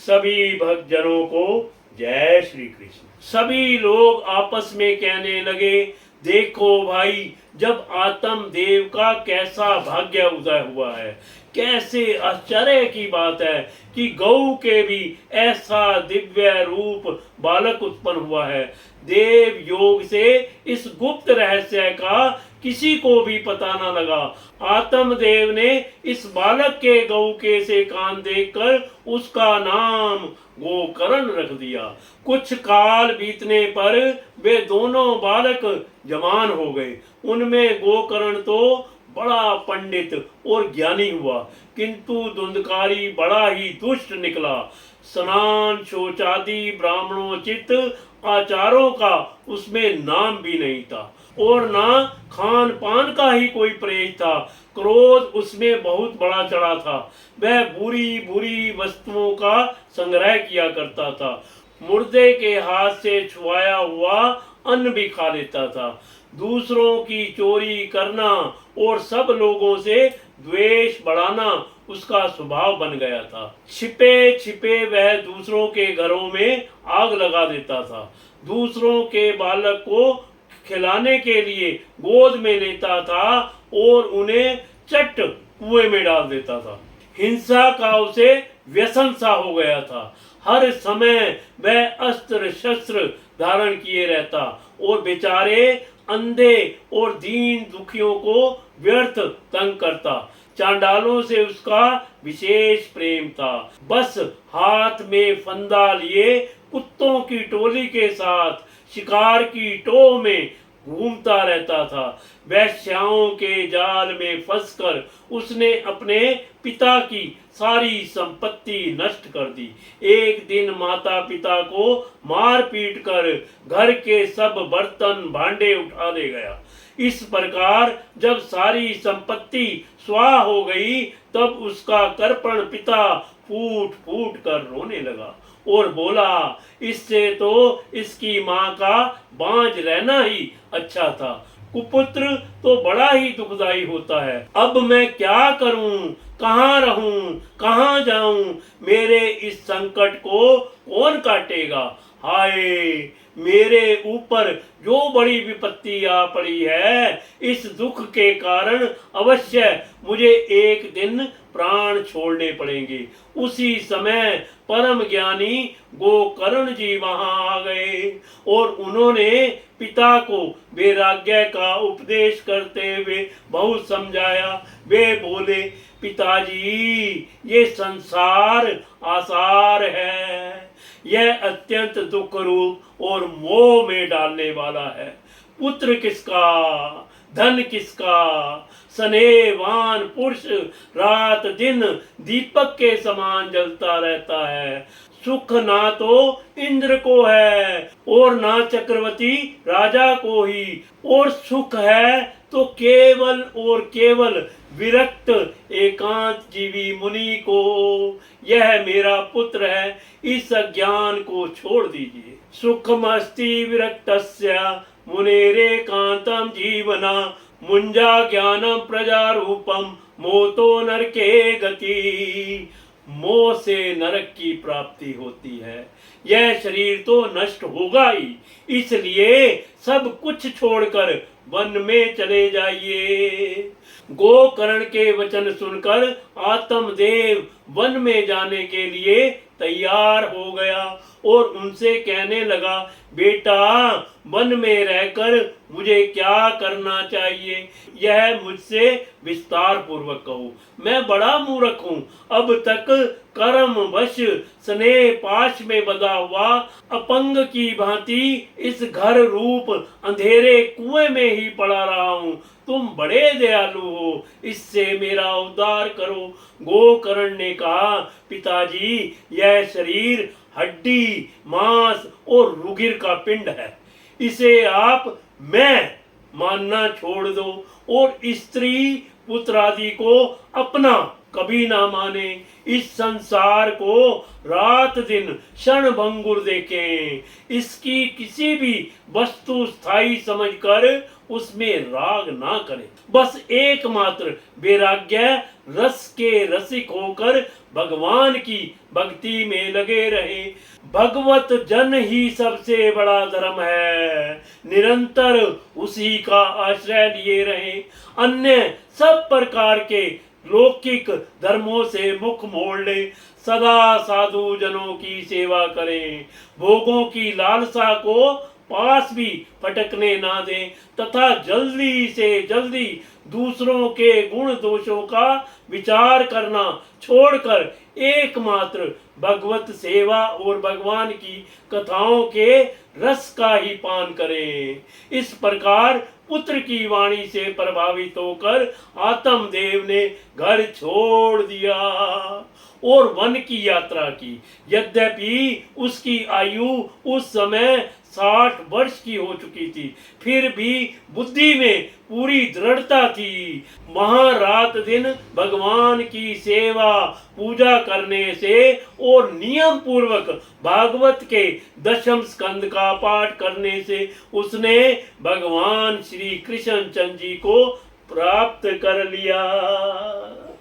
सभी भक्तजनों को जय श्री कृष्ण। सभी लोग आपस में कहने लगे, देखो भाई, जब आत्म देव का कैसा भाग्य उदय हुआ है। कैसे आश्चर्य की बात है कि गौ के भी ऐसा दिव्य रूप बालक उत्पन्न हुआ है। देव योग से इस गुप्त रहस्य का किसी को भी पता न लगा। आत्मदेव ने इस बालक के गौ के से कान देखकर उसका नाम गोकर्ण रख दिया। कुछ काल बीतने पर वे दोनों बालक जवान हो गए। उनमें गोकर्ण तो बड़ा पंडित और ज्ञानी हुआ, किंतु धुंधकारी बड़ा ही दुष्ट निकला। स्नान शौचादि ब्राह्मणोचित आचारों का उसमें नाम भी नहीं था और ना खान पान का ही कोई परहेज था। क्रोध उसमें बहुत बड़ा चढ़ा था। वह बुरी बुरी वस्तुओं का संग्रह किया करता था। मुर्दे के हाथ से छुआया हुआ अन्न भी खा लेता था। दूसरों की चोरी करना और सब लोगों से द्वेष बढ़ाना उसका स्वभाव बन गया था। छिपे छिपे वह दूसरों के घरों में आग लगा देता था। दूसरों के बालक को खिलाने के लिए गोद में लेता था और उन्हें चट कुएं में डाल देता था। हिंसा का उसे व्यसन सा हो गया था। हर समय वह अस्त्र शस्त्र धारण किए रहता और बेचारे अंधे और दीन दुखियों को व्यर्थ तंग करता। चांडालों से उसका विशेष प्रेम था। बस हाथ में फंदा लिए कुत्तों की टोली के साथ शिकार की टोह में घूमता रहता था। वैश्याओं के जाल में फंसकर उसने अपने पिता की सारी संपत्ति नष्ट कर दी। एक दिन माता पिता को मार पीट कर घर के सब बर्तन भांडे उठा ले गया। इस प्रकार जब सारी संपत्ति स्वाह हो गई तब उसका कृपण पिता फूट फूट कर रोने लगा और बोला, इससे तो इसकी माँ का बांझ रहना ही अच्छा था। कुपुत्र तो बड़ा ही दुखदाई होता है। अब मैं क्या करूं, कहाँ रहूं, कहाँ जाऊं, मेरे इस संकट को कौन काटेगा। हाय, मेरे ऊपर जो बड़ी विपत्ति आ पड़ी है, इस दुख के कारण अवश्य मुझे एक दिन प्राण छोड़ने पड़ेंगे। उसी समय परम ज्ञानी गोकर्ण जी वहां आ गए और उन्होंने पिता को वैराग्य का उपदेश करते हुए बहुत समझाया। वे बोले, पिताजी, ये संसार आसार है, यह अत्यंत दुख रूप और मोह में डालने वाला है। पुत्र किसका, धन किसका, स्नेहवान पुरुष रात दिन दीपक के समान जलता रहता है। सुख ना तो इंद्र को है और ना चक्रवर्ती राजा को ही, और सुख है तो केवल और केवल विरक्त एकांत जीवी मुनि को। यह मेरा पुत्र है, इस अज्ञान को छोड़ दीजिए। सुखमस्ति विरक्तस्य मुनेरेकांतम जीवना, मुंजा ज्ञानम प्रजा रूपम, मोतो नरके गति। मोह से नरक की प्राप्ति होती है। यह शरीर तो नष्ट होगा ही, इसलिए सब कुछ छोड़कर वन में चले जाइए। गोकर्ण के वचन सुनकर आत्मदेव वन में जाने के लिए तैयार हो गया और उनसे कहने लगा, बेटा, वन में रहकर मुझे क्या करना चाहिए, यह मुझसे विस्तार पूर्वक कहो। मैं बड़ा मूर्ख हूँ। अब तक कर्मवश स्नेह पाश में बंधा हुआ अपंग की भांति इस घर रूप अंधेरे कुएं में ही पड़ा रहा हूँ। तुम बड़े दयालु हो, इससे मेरा उद्धार करो। गोकर्ण ने कहा, पिताजी, यह शरीर हड्डी, मांस और रुधिर का पिंड है। इसे आप मैं मानना छोड़ दो और स्त्री पुत्र आदि को अपना कभी ना माने। इस संसार को रात दिन क्षण भंगुर देखें। इसकी किसी भी वस्तु स्थायी समझकर उसमें राग ना करें, बस एकमात्र वैराग्य रस के रसिक होकर भगवान की भक्ति में लगे रहे। भगवत जन ही सबसे बड़ा धर्म है, निरंतर उसी का आश्रय लिए रहे। अन्य सब प्रकार के लौकिक धर्मों से मुख मोड़ ले, सदा साधु जनों की सेवा करें, भोगों की लालसा को पास भी फटकने ना दें, तथा जल्दी से जल्दी दूसरों के गुण दोषों का विचार करना छोड़कर एकमात्र भगवत सेवा और भगवान की कथाओं के रस का ही पान करें। इस प्रकार पुत्र की वाणी से प्रभावित होकर आत्मदेव ने घर छोड़ दिया और वन की यात्रा की। यद्यपि उसकी आयु उस समय 60 वर्ष की हो चुकी थी, फिर भी बुद्धि में पूरी दृढ़ता थी। वहां रात दिन भगवान की सेवा पूजा करने से और नियम पूर्वक भागवत के दशम स्कंद का पाठ करने से उसने भगवान श्री कृष्ण चंद्र जी को प्राप्त कर लिया।